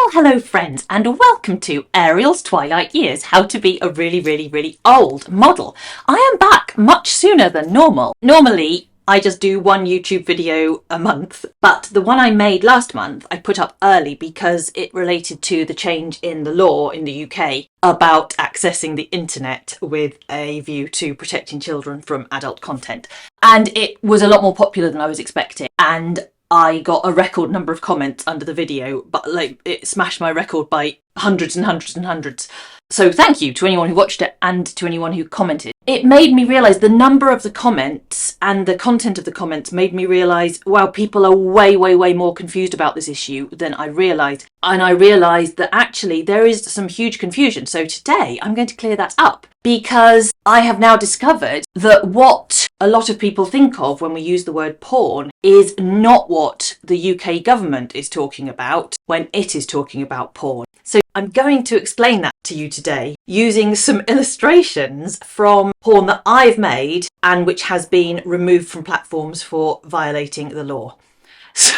Well, hello friends, and welcome to Ariel's Twilight Years, how to be a really old model. I am back much sooner than normal. Normally, I just do one YouTube video a month, but the one I made last month I put up early because it related to the change in the law in the UK about accessing the internet with a view to protecting children from adult content. And it was a lot more popular than I was expecting, and I got a record number of comments under the video, but it smashed my record by hundreds and hundreds. So thank you to anyone who watched it and to anyone who commented. It made me realise the number of the comments and the content of the comments made me realise, wow, people are way more confused about this issue than I realised. And I realised that actually there is some huge confusion. So today I'm going to clear that up, because I have now discovered that what a lot of people think of when we use the word porn is not what the UK government is talking about when it is talking about porn. So I'm going to explain that to you today using some illustrations from porn that I've made and which has been removed from platforms for violating the law. So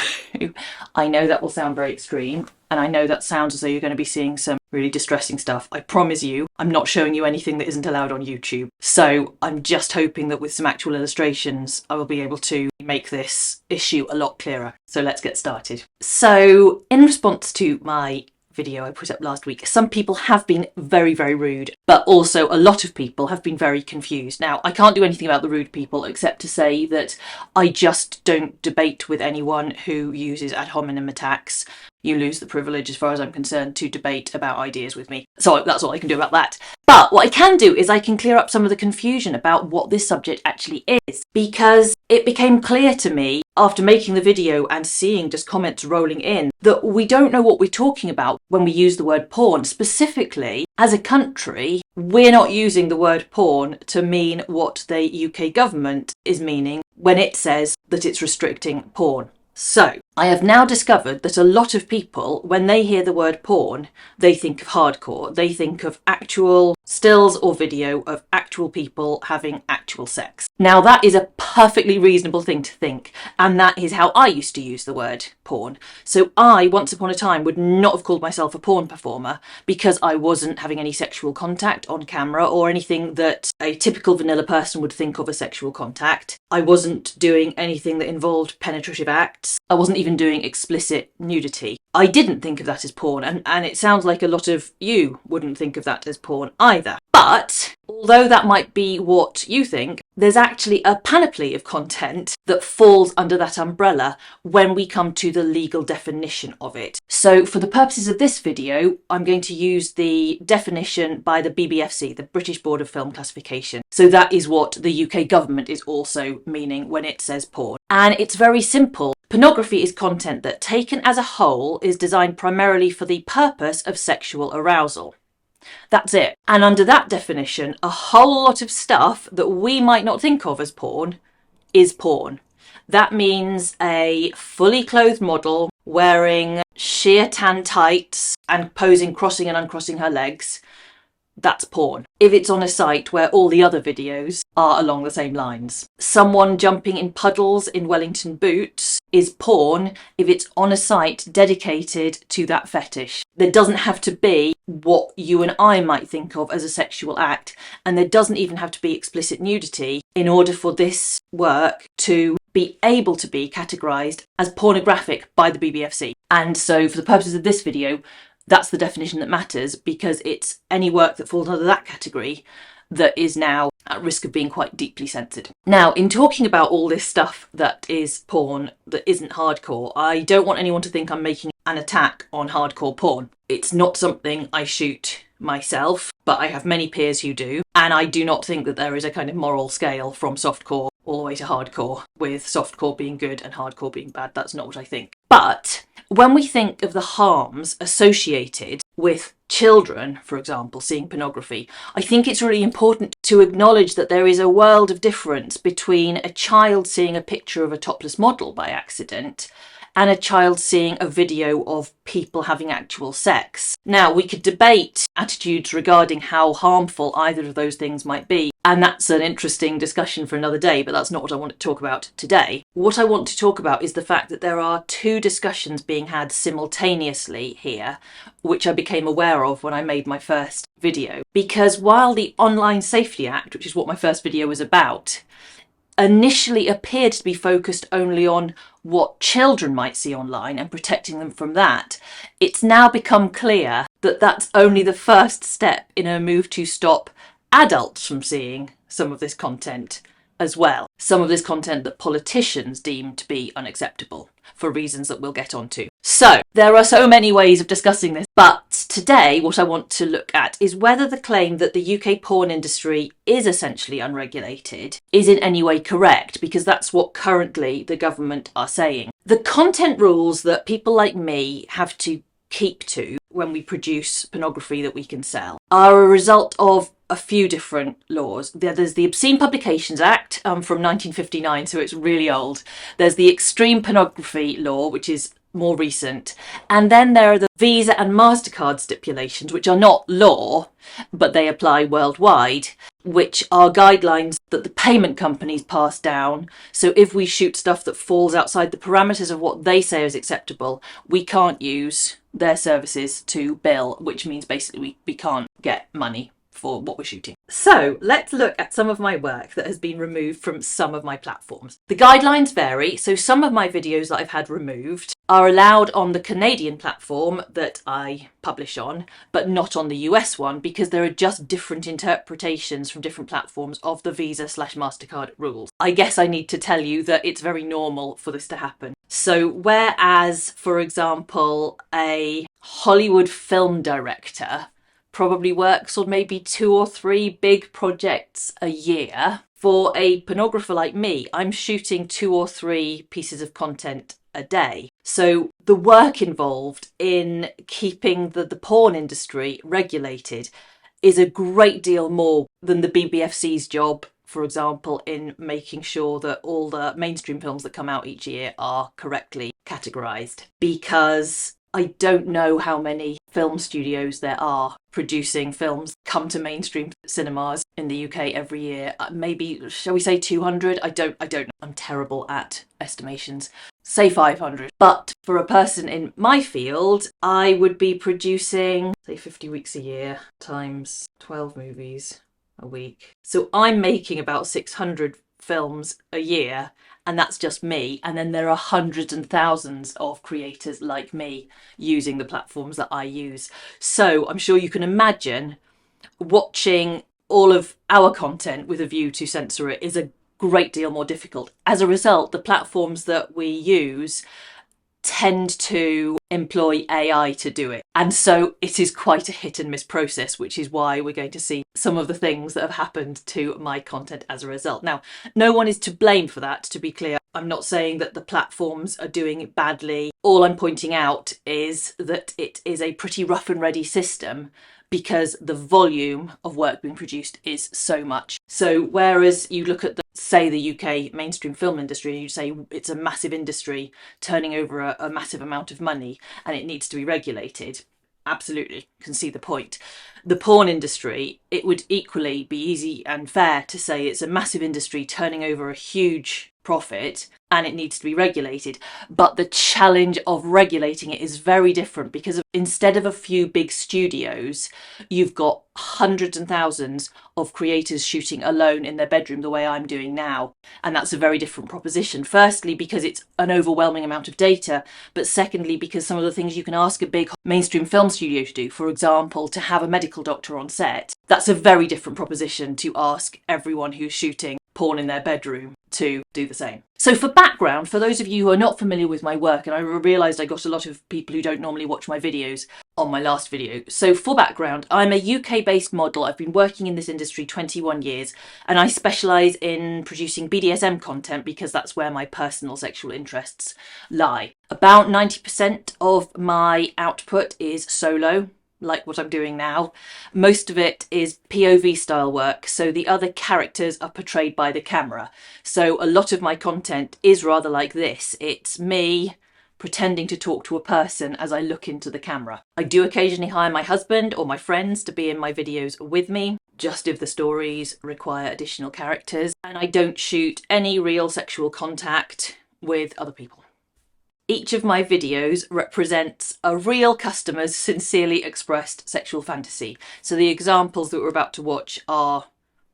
I know that will sound very extreme, and I know that sounds as though you're going to be seeing some really distressing stuff. I promise you, I'm not showing you anything that isn't allowed on YouTube. So I'm just hoping that with some actual illustrations, I will be able to make this issue a lot clearer. So let's get started. So in response to my video I put up last week, some people have been very rude, but also a lot of people have been very confused. Now, I can't do anything about the rude people except to say that I just don't debate with anyone who uses ad hominem attacks. You lose the privilege, as far as I'm concerned, to debate about ideas with me. So that's all I can do about that. But what I can do is I can clear up some of the confusion about what this subject actually is, because it became clear to me after making the video and seeing just comments rolling in that we don't know what we're talking about when we use the word porn. Specifically, as a country, we're not using the word porn to mean what the UK government is meaning when it says that it's restricting porn. So, I have now discovered that a lot of people, when they hear the word porn, they think of hardcore. They think of actual stills or video of actual people having actual sex. Now, that is a perfectly reasonable thing to think, and that is how I used to use the word porn. So I, once upon a time, would not have called myself a porn performer because I wasn't having any sexual contact on camera or anything that a typical vanilla person would think of as sexual contact. I wasn't doing anything that involved penetrative acts. I wasn't even doing explicit nudity. I didn't think of that as porn, and it sounds like a lot of you wouldn't think of that as porn either. But although that might be what you think, there's actually a panoply of content that falls under that umbrella when we come to the legal definition of it. So for the purposes of this video, I'm going to use the definition by the BBFC, the British Board of Film Classification. So that is what the UK government is also meaning when it says porn. And it's very simple. Pornography is content that, taken as a whole, is designed primarily for the purpose of sexual arousal. That's it. And under that definition, a whole lot of stuff that we might not think of as porn is porn. That means a fully clothed model wearing sheer tan tights and posing crossing and uncrossing her legs. That's porn. If it's on a site where all the other videos are along the same lines. Someone jumping in puddles in Wellington boots is porn if it's on a site dedicated to that fetish. There doesn't have to be what you and I might think of as a sexual act, and there doesn't even have to be explicit nudity in order for this work to be able to be categorised as pornographic by the BBFC. And so for the purposes of this video, that's the definition that matters, because it's any work that falls under that category that is now at risk of being quite deeply censored. Now, in talking about all this stuff that is porn that isn't hardcore, I don't want anyone to think I'm making an attack on hardcore porn. It's not something I shoot myself, but I have many peers who do, and I do not think that there is a kind of moral scale from softcore all the way to hardcore, with softcore being good and hardcore being bad. That's not what I think. But when we think of the harms associated with children, for example, seeing pornography, I think it's really important to acknowledge that there is a world of difference between a child seeing a picture of a topless model by accident and a child seeing a video of people having actual sex. Now, we could debate attitudes regarding how harmful either of those things might be, and that's an interesting discussion for another day, but that's not what I want to talk about today. What I want to talk about is the fact that there are two discussions being had simultaneously here, which I became aware of when I made my first video. Because while the Online Safety Act, which is what my first video was about, initially appeared to be focused only on what children might see online and protecting them from that, it's now become clear that that's only the first step in a move to stop adults from seeing some of this content as well. Some of this content that politicians deem to be unacceptable for reasons that we'll get onto. So there are so many ways of discussing this, but today what I want to look at is whether the claim that the UK porn industry is essentially unregulated is in any way correct, because that's what currently the government are saying. The content rules that people like me have to keep to when we produce pornography that we can sell are a result of a few different laws. There's the Obscene Publications Act from 1959, so it's really old. There's the Extreme Pornography Law, which is more recent. And then there are the Visa and MasterCard stipulations, which are not law, but they apply worldwide, which are guidelines that the payment companies pass down. So if we shoot stuff that falls outside the parameters of what they say is acceptable, we can't use their services to bill, which means basically we can't get money for what we're shooting. So let's look at some of my work that has been removed from some of my platforms. The guidelines vary, so some of my videos that I've had removed are allowed on the Canadian platform that I publish on, but not on the US one, because there are just different interpretations from different platforms of the Visa/MasterCard rules. I guess I need to tell you that it's very normal for this to happen. So whereas, for example, a Hollywood film director probably works on maybe 2 or 3 big projects a year, for a pornographer like me, I'm shooting 2 or 3 pieces of content a day. So the work involved in keeping the porn industry regulated is a great deal more than the BBFC's job, for example, in making sure that all the mainstream films that come out each year are correctly categorised. Because I don't know how many film studios there are producing films come to mainstream cinemas in the UK every year. Maybe, shall we say 200? I don't know. I'm terrible at estimations. Say 500. But for a person in my field, I would be producing, say, 50 weeks a year times 12 movies a week. So I'm making about 600 films a year, and that's just me. And then there are hundreds and thousands of creators like me using the platforms that I use. So I'm sure you can imagine watching all of our content with a view to censor it is a great deal more difficult. As a result, the platforms that we use tend to employ AI to do it. And so it is quite a hit and miss process, which is why we're going to see some of the things that have happened to my content as a result. Now, no one is to blame for that, to be clear. I'm not saying that the platforms are doing it badly. All I'm pointing out is that it is a pretty rough and ready system, because the volume of work being produced is so much. So whereas you look at say the UK mainstream film industry, and you say it's a massive industry turning over a massive amount of money and it needs to be regulated, absolutely can see the point. The porn industry, it would equally be easy and fair to say it's a massive industry turning over a huge profit and it needs to be regulated. But the challenge of regulating it is very different, because instead of a few big studios, you've got hundreds and thousands of creators shooting alone in their bedroom the way I'm doing now. And that's a very different proposition. Firstly, because it's an overwhelming amount of data, but secondly, because some of the things you can ask a big mainstream film studio to do, for example, to have a medical doctor on set, that's a very different proposition to ask everyone who's shooting porn in their bedroom to do the same. So for background, for those of you who are not familiar with my work, and I realised I got a lot of people who don't normally watch my videos on my last video. So for background, I'm a UK-based model. I've been working in this industry 21 years, and I specialise in producing BDSM content because that's where my personal sexual interests lie. About 90% of my output is solo, like what I'm doing now. Most of it is POV style work, so the other characters are portrayed by the camera. So a lot of my content is rather like this. It's me pretending to talk to a person as I look into the camera. I do occasionally hire my husband or my friends to be in my videos with me, just if the stories require additional characters, and I don't shoot any real sexual contact with other people. Each of my videos represents a real customer's sincerely expressed sexual fantasy. So the examples that we're about to watch are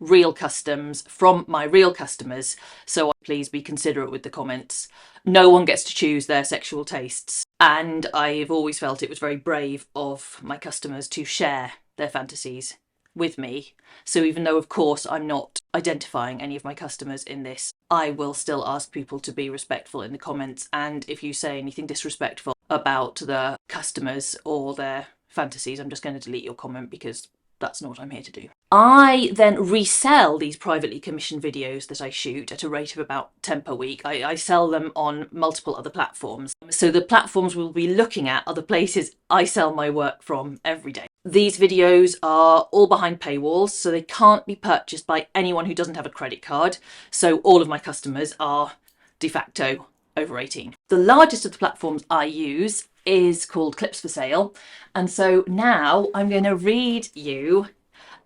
real customs from my real customers, so please be considerate with the comments. No one gets to choose their sexual tastes, and I've always felt it was very brave of my customers to share their fantasies with me. So even though of course I'm not identifying any of my customers in this, I will still ask people to be respectful in the comments, and if you say anything disrespectful about the customers or their fantasies, I'm just going to delete your comment, because that's not what I'm here to do. I then resell these privately commissioned videos that I shoot at a rate of about 10 per week. I sell them on multiple other platforms. So the platforms we'll be looking at are the places I sell my work from every day. These videos are all behind paywalls, so they can't be purchased by anyone who doesn't have a credit card. So all of my customers are de facto over 18. The largest of the platforms I use is called Clips for Sale. And so now I'm going to read you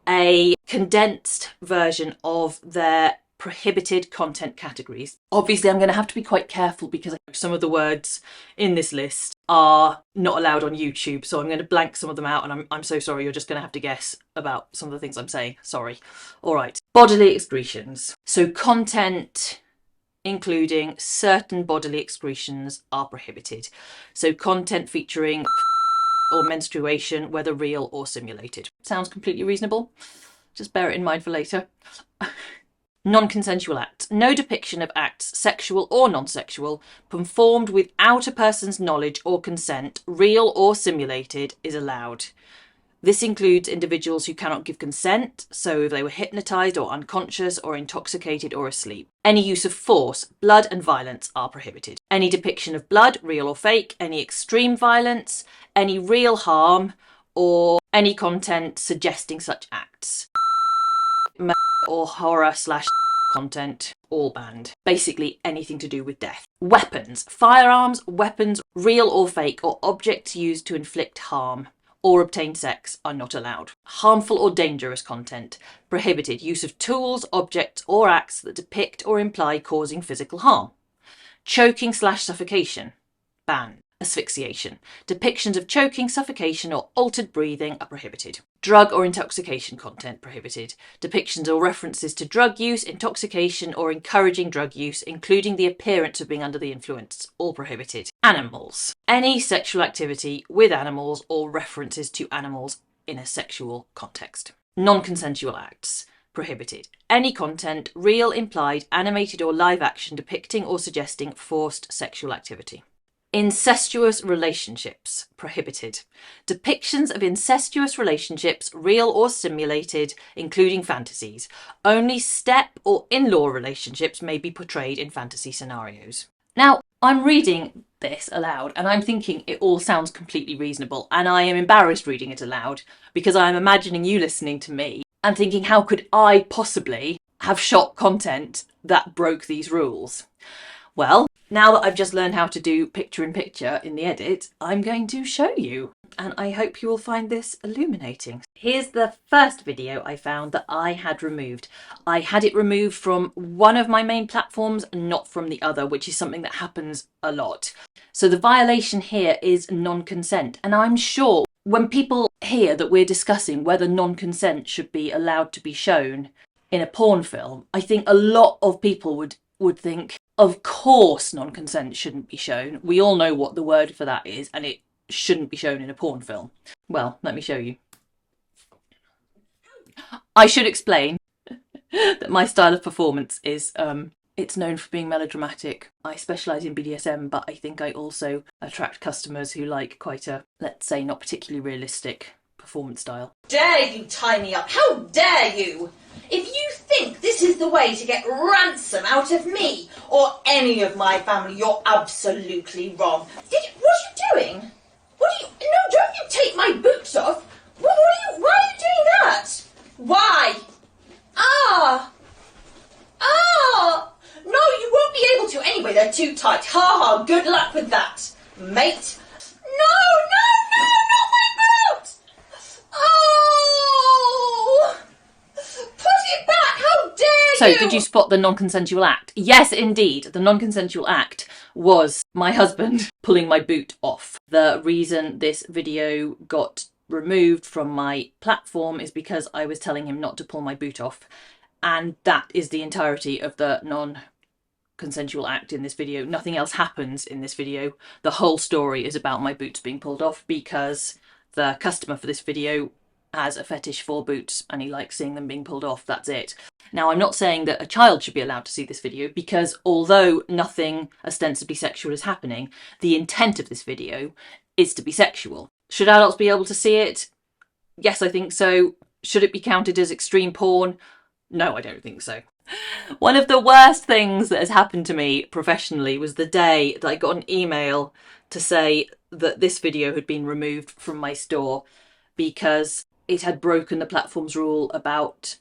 a condensed version of their prohibited content categories. Obviously, I'm going to have to be quite careful because some of the words in this list are not allowed on YouTube. So I'm going to blank some of them out, and I'm so sorry. You're just going to have to guess about some of the things I'm saying. Sorry. All right. Bodily excretions. So content including certain bodily excretions are prohibited. So content featuring or menstruation, whether real or simulated. Sounds completely reasonable. Just bear it in mind for later. Non-consensual acts. No depiction of acts, sexual or non-sexual, performed without a person's knowledge or consent, real or simulated, is allowed. This includes individuals who cannot give consent, so if they were hypnotised or unconscious or intoxicated or asleep. Any use of force, blood and violence are prohibited. Any depiction of blood, real or fake, any extreme violence, any real harm, or any content suggesting such acts. Or horror / content, all banned. Basically anything to do with death. Weapons. Firearms, weapons, real or fake, or objects used to inflict harm or obtain sex are not allowed. Harmful or dangerous content. Prohibited. Use of tools, objects, or acts that depict or imply causing physical harm. Choking / suffocation. Banned. Asphyxiation. Depictions of choking, suffocation, or altered breathing are prohibited. Drug or intoxication content prohibited. Depictions or references to drug use, intoxication, or encouraging drug use, including the appearance of being under the influence, all prohibited. Animals. Any sexual activity with animals or references to animals in a sexual context. Non-consensual acts. Prohibited. Any content, real, implied, animated, or live action depicting or suggesting forced sexual activity. Incestuous relationships, prohibited. Depictions of incestuous relationships, real or simulated, including fantasies. Only step or in-law relationships may be portrayed in fantasy scenarios. Now, I'm reading this aloud and I'm thinking it all sounds completely reasonable, and I am embarrassed reading it aloud because I'm imagining you listening to me and thinking, how could I possibly have shot content that broke these rules? Well, now that I've just learned how to do picture-in-picture in the edit, I'm going to show you, and I hope you will find this illuminating. Here's the first video I found that I had removed. I had it removed from one of my main platforms, not from the other, which is something that happens a lot. So the violation here is non-consent, and I'm sure when people hear that we're discussing whether non-consent should be allowed to be shown in a porn film, I think a lot of people would think, of course non-consent shouldn't be shown. We all know what the word for that is, and it shouldn't be shown in a porn film. Well, let me show you. I should explain that my style of performance is, it's known for being melodramatic. I specialise in BDSM, but I think I also attract customers who like quite a, let's say, not particularly realistic performance style. Dare you tie me up? How dare you? If you think this is the way to get ransom out of me or any of my family, you're absolutely wrong. What are you doing? No, don't you take my boots off. Why are you doing that? Why? No, you won't be able to anyway, they're too tight. Ha ha, good luck with that. mate. No, no, no, not my boot! Oh! Put it back, how dare So, you! did you spot the non-consensual act? Yes, indeed. The non-consensual act was my husband pulling my boot off. The reason this video got removed from my platform is because I was telling him not to pull my boot off. And that is the entirety of the non-consensual act in this video. Nothing else happens in this video. The whole story is about my boots being pulled off because the customer for this video has a fetish for boots and he likes seeing them being pulled off. That's it. Now, I'm not saying that a child should be allowed to see this video because although nothing ostensibly sexual is happening, the intent of this video is to be sexual. Should adults be able to see it? Yes, I think so. Should it be counted as extreme porn? No, I don't think so. One of the worst things that has happened to me professionally was the day that I got an email to say that this video had been removed from my store because it had broken the platform's rule about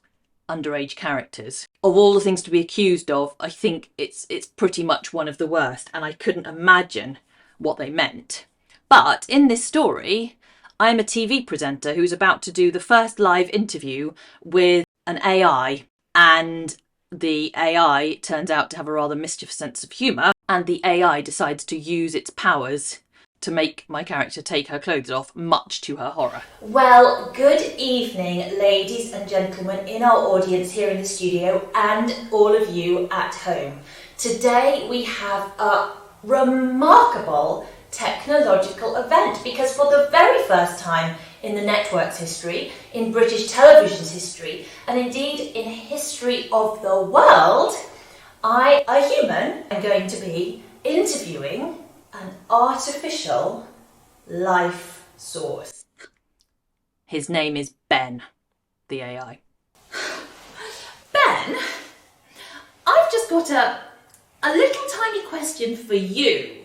underage characters. Of all the things to be accused of, I think it's pretty much one of the worst, and I couldn't imagine what they meant. But in this story, I'm a TV presenter who's about to do the first live interview with an AI, and the AI turns out to have a rather mischievous sense of humour, and the AI decides to use its powers to make my character take her clothes off, much to her horror. Well, good evening, ladies and gentlemen in our audience here in the studio and all of you at home. Today we have a remarkable technological event because for the very first time in the network's history, in British television's history, and indeed in history of the world, I, a human, am going to be interviewing an artificial life source. His name is Ben, the AI. Ben, I've just got a little tiny question for you.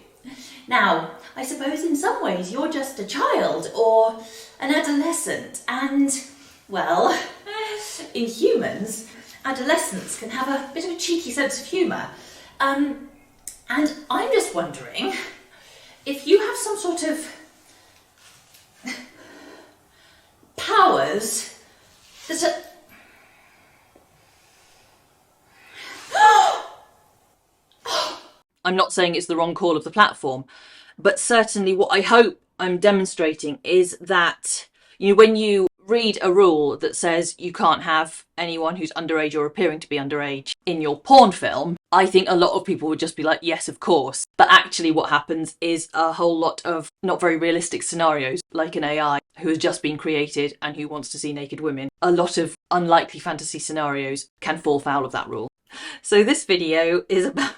Now, I suppose in some ways you're just a child or an adolescent and, well, in humans, adolescents can have a bit of a cheeky sense of humour. And I'm just wondering if you have some sort of powers that are... I'm not saying it's the wrong call of the platform, but certainly what I hope I'm demonstrating is that, when you read a rule that says you can't have anyone who's underage or appearing to be underage in your porn film, I think a lot of people would just be like, yes, of course. But actually what happens is a whole lot of not very realistic scenarios, like an AI who has just been created and who wants to see naked women. A lot of unlikely fantasy scenarios can fall foul of that rule. So this video is about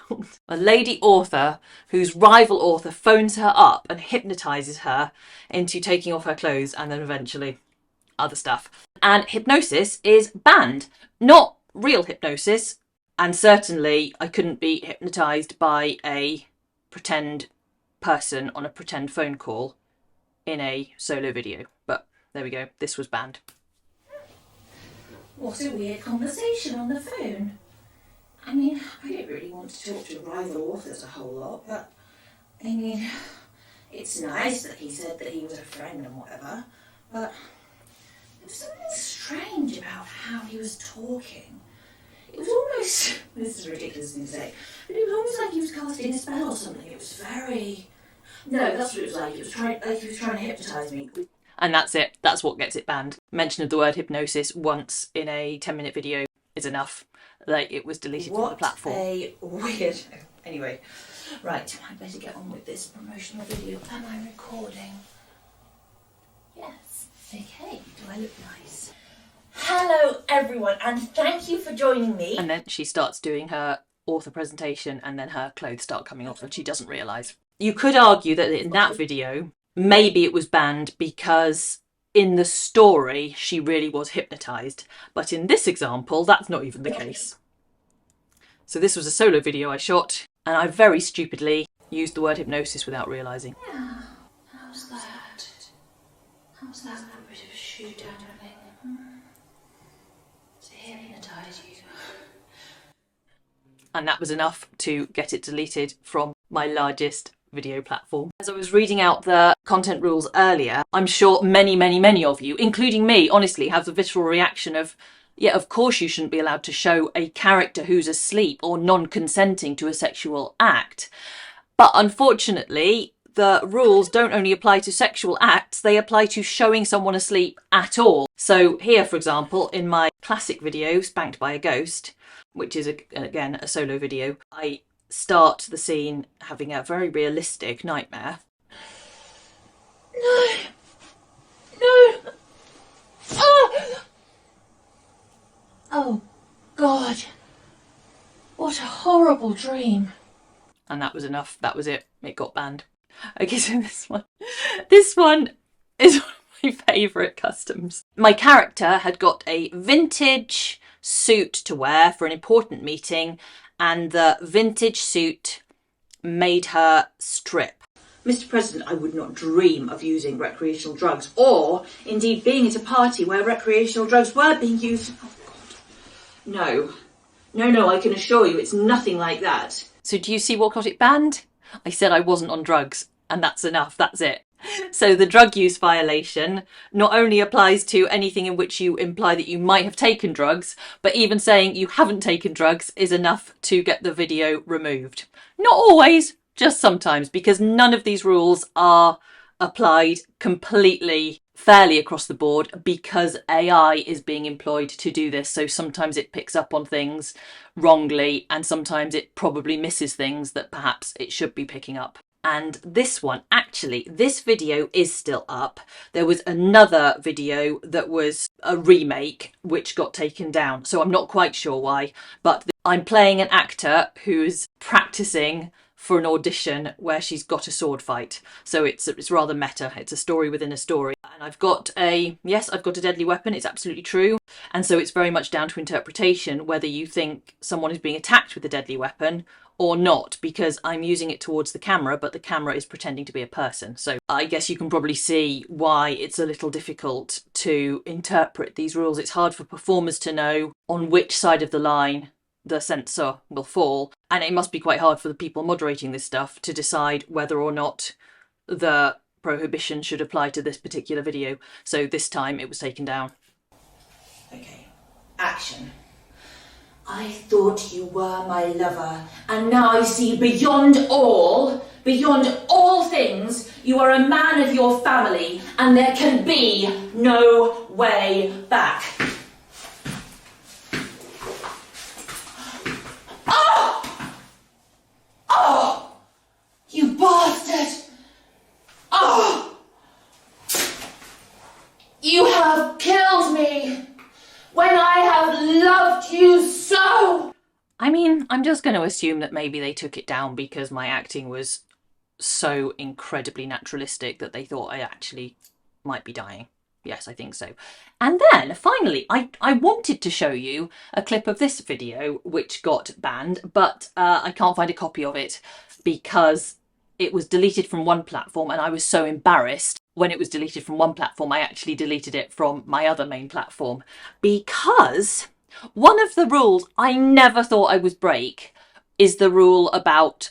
a lady author whose rival author phones her up and hypnotises her into taking off her clothes and then eventually other stuff. And hypnosis is banned. Not real hypnosis, and certainly I couldn't be hypnotised by a pretend person on a pretend phone call in a solo video. But there we go, this was banned. What a weird conversation on the phone. I mean, I don't really want to talk to rival authors a whole lot, but I mean, it's nice that he said that he was a friend and whatever, but there was something strange about how he was talking. It was almost, this is a ridiculous thing to say, but it was almost like he was casting a spell or something. It was very, no, that's what it was like. It was trying to hypnotise me. And that's it. That's what gets it banned. Mention of the word hypnosis once in a 10-minute video is enough. Like, it was deleted from the platform. What a weirdo. Anyway, right, I'd better get on with this promotional video. Am I recording? Yes. Okay, do I look nice? Hello everyone, and thank you for joining me. And then she starts doing her author presentation and then her clothes start coming off and she doesn't realise. You could argue that in that video, maybe it was banned because in the story she really was hypnotised. But in this example, that's not even the case. So this was a solo video I shot and I very stupidly used the word hypnosis without realising. Yeah, how's that? How's that little bit of a shoe dangling? To hypnotise you. And that was enough to get it deleted from my largest video platform. As I was reading out the content rules earlier, I'm sure many of you, including me, honestly, have the visceral reaction of, yeah, of course you shouldn't be allowed to show a character who's asleep or non-consenting to a sexual act. But unfortunately, the rules don't only apply to sexual acts, they apply to showing someone asleep at all. So here, for example, in my classic video, Spanked by a Ghost, which is, again, a solo video, I start the scene having a very realistic nightmare. No. No. Oh. Oh, God. What a horrible dream. And that was enough. That was it. It got banned. Okay, so this one is one of my favourite customs. My character had got a vintage suit to wear for an important meeting, and the vintage suit made her strip. Mr. President, I would not dream of using recreational drugs, or indeed being at a party where recreational drugs were being used. Oh, God. No, I can assure you it's nothing like that. So do you see what got it banned? I said I wasn't on drugs, and that's enough, that's it. So the drug use violation not only applies to anything in which you imply that you might have taken drugs, but even saying you haven't taken drugs is enough to get the video removed. Not always, just sometimes, because none of these rules are applied completely fairly across the board, because AI is being employed to do this. So sometimes it picks up on things wrongly, and sometimes it probably misses things that perhaps it should be picking up. And this one, actually, this video is still up. There was another video that was a remake which got taken down. So I'm not quite sure why, but I'm playing an actor who's practicing for an audition where she's got a sword fight. So it's rather meta. It's a story within a story. And I've got a deadly weapon. It's absolutely true. And so it's very much down to interpretation whether you think someone is being attacked with a deadly weapon or not, because I'm using it towards the camera, but the camera is pretending to be a person. So I guess you can probably see why it's a little difficult to interpret these rules. It's hard for performers to know on which side of the line the censor will fall, and it must be quite hard for the people moderating this stuff to decide whether or not the prohibition should apply to this particular video. So this time it was taken down. Okay, action. I thought you were my lover, and now I see beyond all things, you are a man of your family, and there can be no way back. Oh! You bastard! Oh! You have killed me when I have loved you so! I mean, I'm just going to assume that maybe they took it down because my acting was so incredibly naturalistic that they thought I actually might be dying. Yes, I think so. And then, finally, I wanted to show you a clip of this video, which got banned, but I can't find a copy of it because it was deleted from one platform, and I was so embarrassed when it was deleted from one platform, I actually deleted it from my other main platform, because one of the rules I never thought I would break is the rule about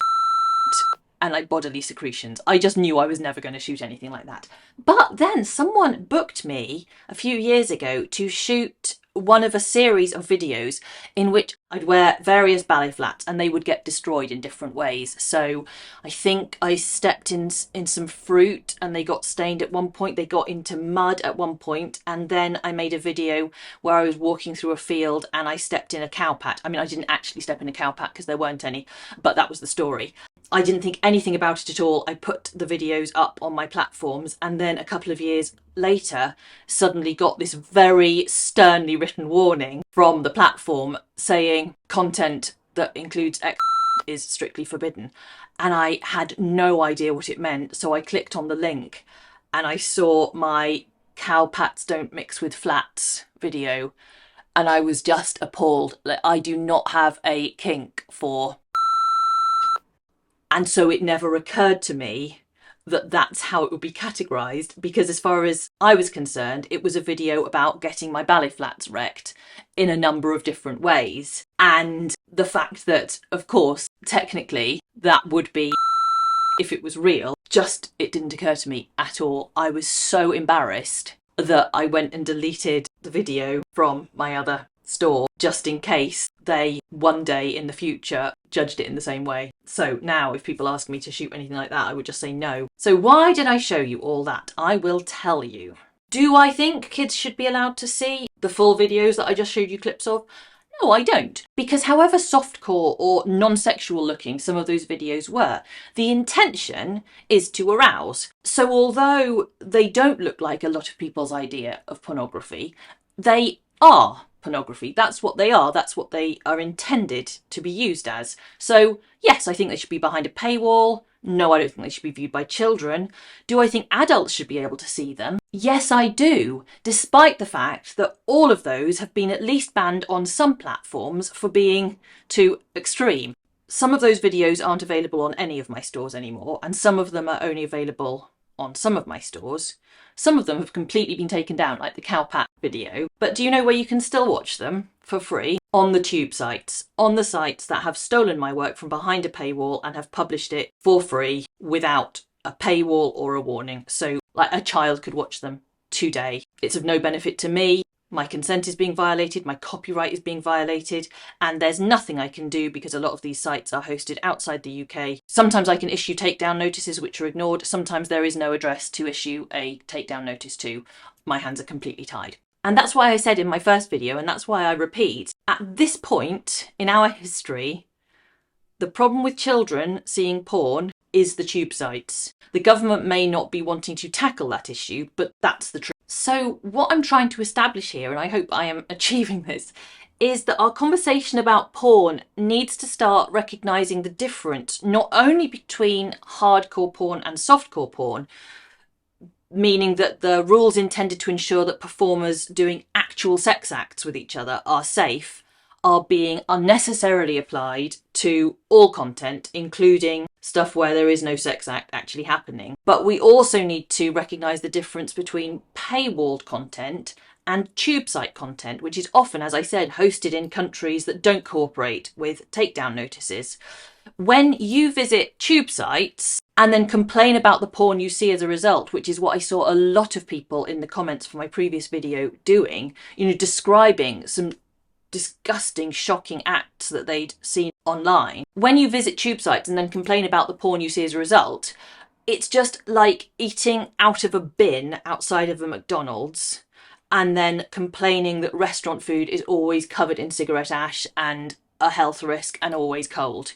and like bodily secretions. I just knew I was never going to shoot anything like that. But then someone booked me a few years ago to shoot one of a series of videos in which I'd wear various ballet flats and they would get destroyed in different ways. So I think I stepped in some fruit and they got stained at one point. They got into mud at one point, and then I made a video where I was walking through a field and I stepped in a cowpat. I mean, I didn't actually step in a cowpat because there weren't any, but that was the story. I didn't think anything about it at all. I put the videos up on my platforms, and then a couple of years later suddenly got this very sternly written warning from the platform saying content that includes X is strictly forbidden. And I had no idea what it meant, so I clicked on the link and I saw my cowpats don't mix with flats video, and I was just appalled. Like, I do not have a kink for. And so it never occurred to me that that's how it would be categorised, because as far as I was concerned, it was a video about getting my ballet flats wrecked in a number of different ways. And the fact that, of course, technically that would be if it was real. Just, it didn't occur to me at all. I was so embarrassed that I went and deleted the video from my other store just in case they one day in the future judged it in the same way. So now if people ask me to shoot anything like that, I would just say no. So why did I show you all that? I will tell you. Do I think kids should be allowed to see the full videos that I just showed you clips of? No, I don't. Because however softcore or non-sexual looking some of those videos were, the intention is to arouse. So although they don't look like a lot of people's idea of pornography, they are pornography. That's what they are. That's what they are intended to be used as. So yes, I think they should be behind a paywall. No, I don't think they should be viewed by children. Do I think adults should be able to see them? Yes, I do, despite the fact that all of those have been at least banned on some platforms for being too extreme. Some of those videos aren't available on any of my stores anymore, and some of them are only available on some of my stores. Some of them have completely been taken down, like the Cowpat video. But do you know where you can still watch them for free? On the tube sites, on the sites that have stolen my work from behind a paywall and have published it for free without a paywall or a warning. So like a child could watch them today. It's of no benefit to me. My consent is being violated, my copyright is being violated, and there's nothing I can do because a lot of these sites are hosted outside the UK. Sometimes I can issue takedown notices which are ignored. Sometimes there is no address to issue a takedown notice to. My hands are completely tied. And that's why I said in my first video, and that's why I repeat, at this point in our history, the problem with children seeing porn is the tube sites. The government may not be wanting to tackle that issue, but that's the truth. So what I'm trying to establish here, and I hope I am achieving this, is that our conversation about porn needs to start recognising the difference not only between hardcore porn and softcore porn, meaning that the rules intended to ensure that performers doing actual sex acts with each other are safe are being unnecessarily applied to all content, including stuff where there is no sex act actually happening. But we also need to recognise the difference between paywalled content and tube site content, which is often, as I said, hosted in countries that don't cooperate with takedown notices. When you visit tube sites and then complain about the porn you see as a result, which is what I saw a lot of people in the comments for my previous video doing, describing some disgusting, shocking acts that they'd seen online. When you visit tube sites and then complain about the porn you see as a result, it's just like eating out of a bin outside of a McDonald's and then complaining that restaurant food is always covered in cigarette ash and a health risk and always cold.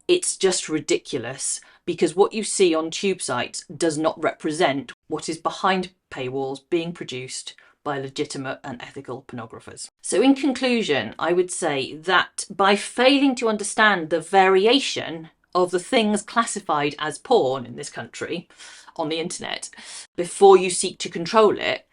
It's just ridiculous because what you see on tube sites does not represent what is behind paywalls being produced by legitimate and ethical pornographers. So in conclusion, I would say that by failing to understand the variation of the things classified as porn in this country on the internet before you seek to control it,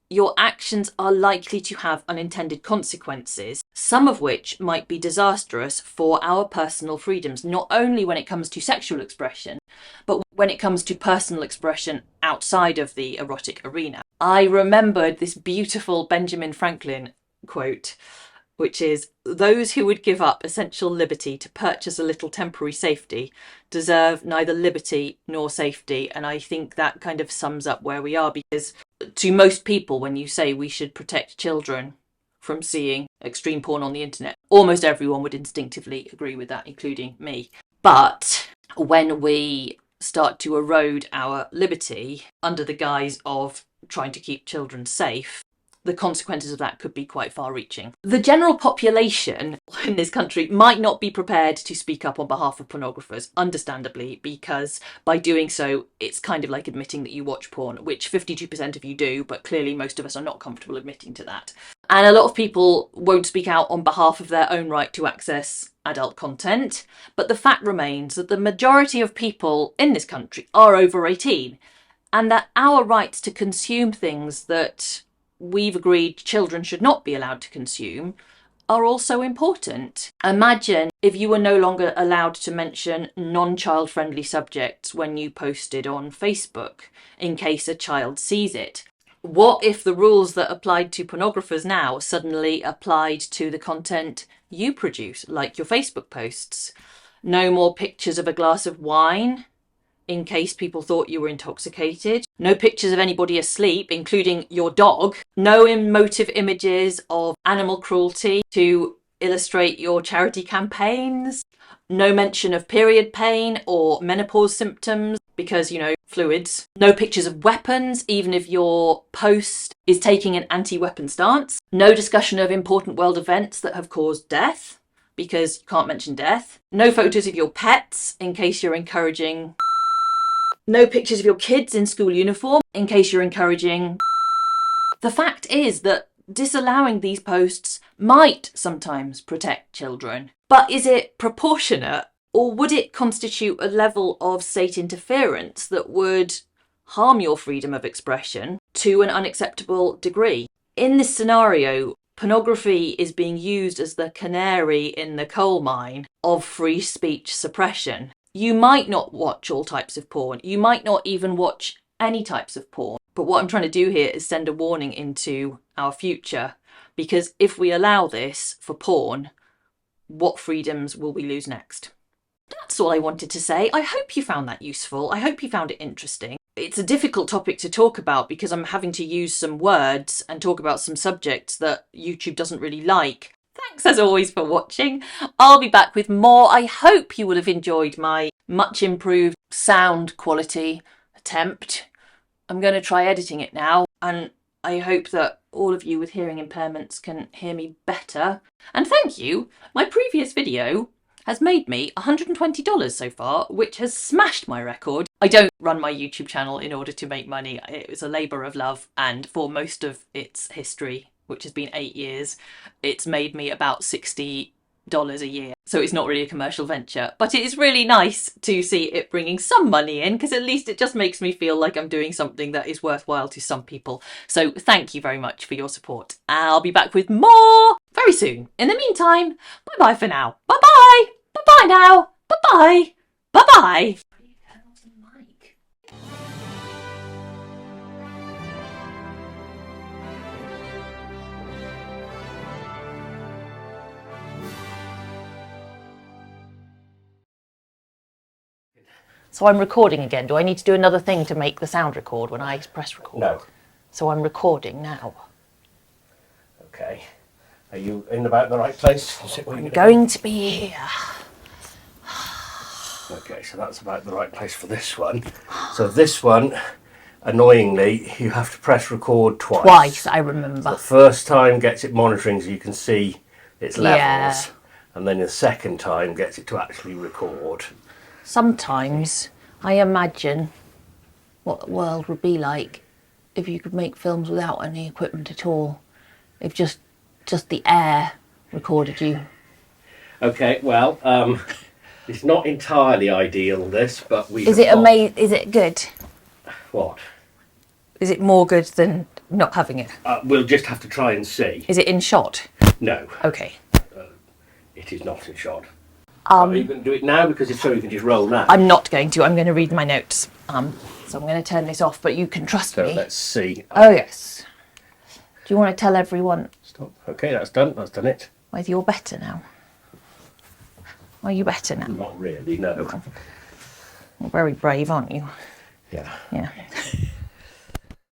your actions are likely to have unintended consequences, some of which might be disastrous for our personal freedoms, not only when it comes to sexual expression, but when it comes to personal expression outside of the erotic arena. I remembered this beautiful Benjamin Franklin quote, which is, "Those who would give up essential liberty to purchase a little temporary safety deserve neither liberty nor safety." And I think that kind of sums up where we are, because to most people, when you say we should protect children from seeing extreme porn on the internet, almost everyone would instinctively agree with that, including me. But when we start to erode our liberty under the guise of trying to keep children safe, the consequences of that could be quite far-reaching. The general population in this country might not be prepared to speak up on behalf of pornographers, understandably, because by doing so, it's kind of like admitting that you watch porn, which 52% of you do, but clearly most of us are not comfortable admitting to that. And a lot of people won't speak out on behalf of their own right to access adult content, but the fact remains that the majority of people in this country are over 18, and that our rights to consume things that we've agreed children should not be allowed to consume are also important. Imagine if you were no longer allowed to mention non-child friendly subjects when you posted on Facebook in case a child sees it. What if the rules that applied to pornographers now suddenly applied to the content you produce, like your Facebook posts? No more pictures of a glass of wine in case people thought you were intoxicated. No pictures of anybody asleep, including your dog. No emotive images of animal cruelty to illustrate your charity campaigns. No mention of period pain or menopause symptoms because, fluids. No pictures of weapons, even if your post is taking an anti-weapon stance. No discussion of important world events that have caused death, because you can't mention death. No photos of your pets, in case you're encouraging. No pictures of your kids in school uniform, in case you're encouraging. The fact is that disallowing these posts might sometimes protect children. But is it proportionate? Or would it constitute a level of state interference that would harm your freedom of expression to an unacceptable degree? In this scenario, pornography is being used as the canary in the coal mine of free speech suppression. You might not watch all types of porn. You might not even watch any types of porn. But what I'm trying to do here is send a warning into our future. Because if we allow this for porn, what freedoms will we lose next? That's all I wanted to say. I hope you found that useful. I hope you found it interesting. It's a difficult topic to talk about because I'm having to use some words and talk about some subjects that YouTube doesn't really like. Thanks as always for watching. I'll be back with more. I hope you will have enjoyed my much improved sound quality attempt. I'm going to try editing it now, and I hope that all of you with hearing impairments can hear me better. And thank you. My previous video has made me $120 so far, which has smashed my record. I don't run my YouTube channel in order to make money. It was a labour of love, and for most of its history, which has been 8 years, it's made me about $60 a year. So it's not really a commercial venture, but it is really nice to see it bringing some money in, because at least it just makes me feel like I'm doing something that is worthwhile to some people. So thank you very much for your support. I'll be back with more very soon. In the meantime, bye-bye for now. Bye-bye! Bye-bye now! Bye-bye! Bye-bye! So I'm recording again. Do I need to do another thing to make the sound record when I press record? No. So I'm recording now. Okay. Are you in about the right place? I'm going to be here. Okay, so that's about the right place for this one. So this one, annoyingly, you have to press record twice. Twice, I remember. So the first time gets it monitoring so you can see its levels. Yeah. And then the second time gets it to actually record. Sometimes I imagine what the world would be like if you could make films without any equipment at all. If just the air recorded you. Okay, well, it's not entirely ideal, this, but we. Is it amazing? Is it good? What? Is it more good than not having it? We'll just have to try and see. Is it in shot? No. Okay. It is not in shot. Are you going to do it now? Because if so, you can just roll now. I'm not going to. I'm going to read my notes. So I'm going to turn this off, but you can trust So me. let's see. Oh, yes. Do you want to tell everyone? Stop. Okay, that's done. That's done it. Whether you're better now? Are you better now? Not really, no. You're very brave, aren't you? Yeah. Yeah.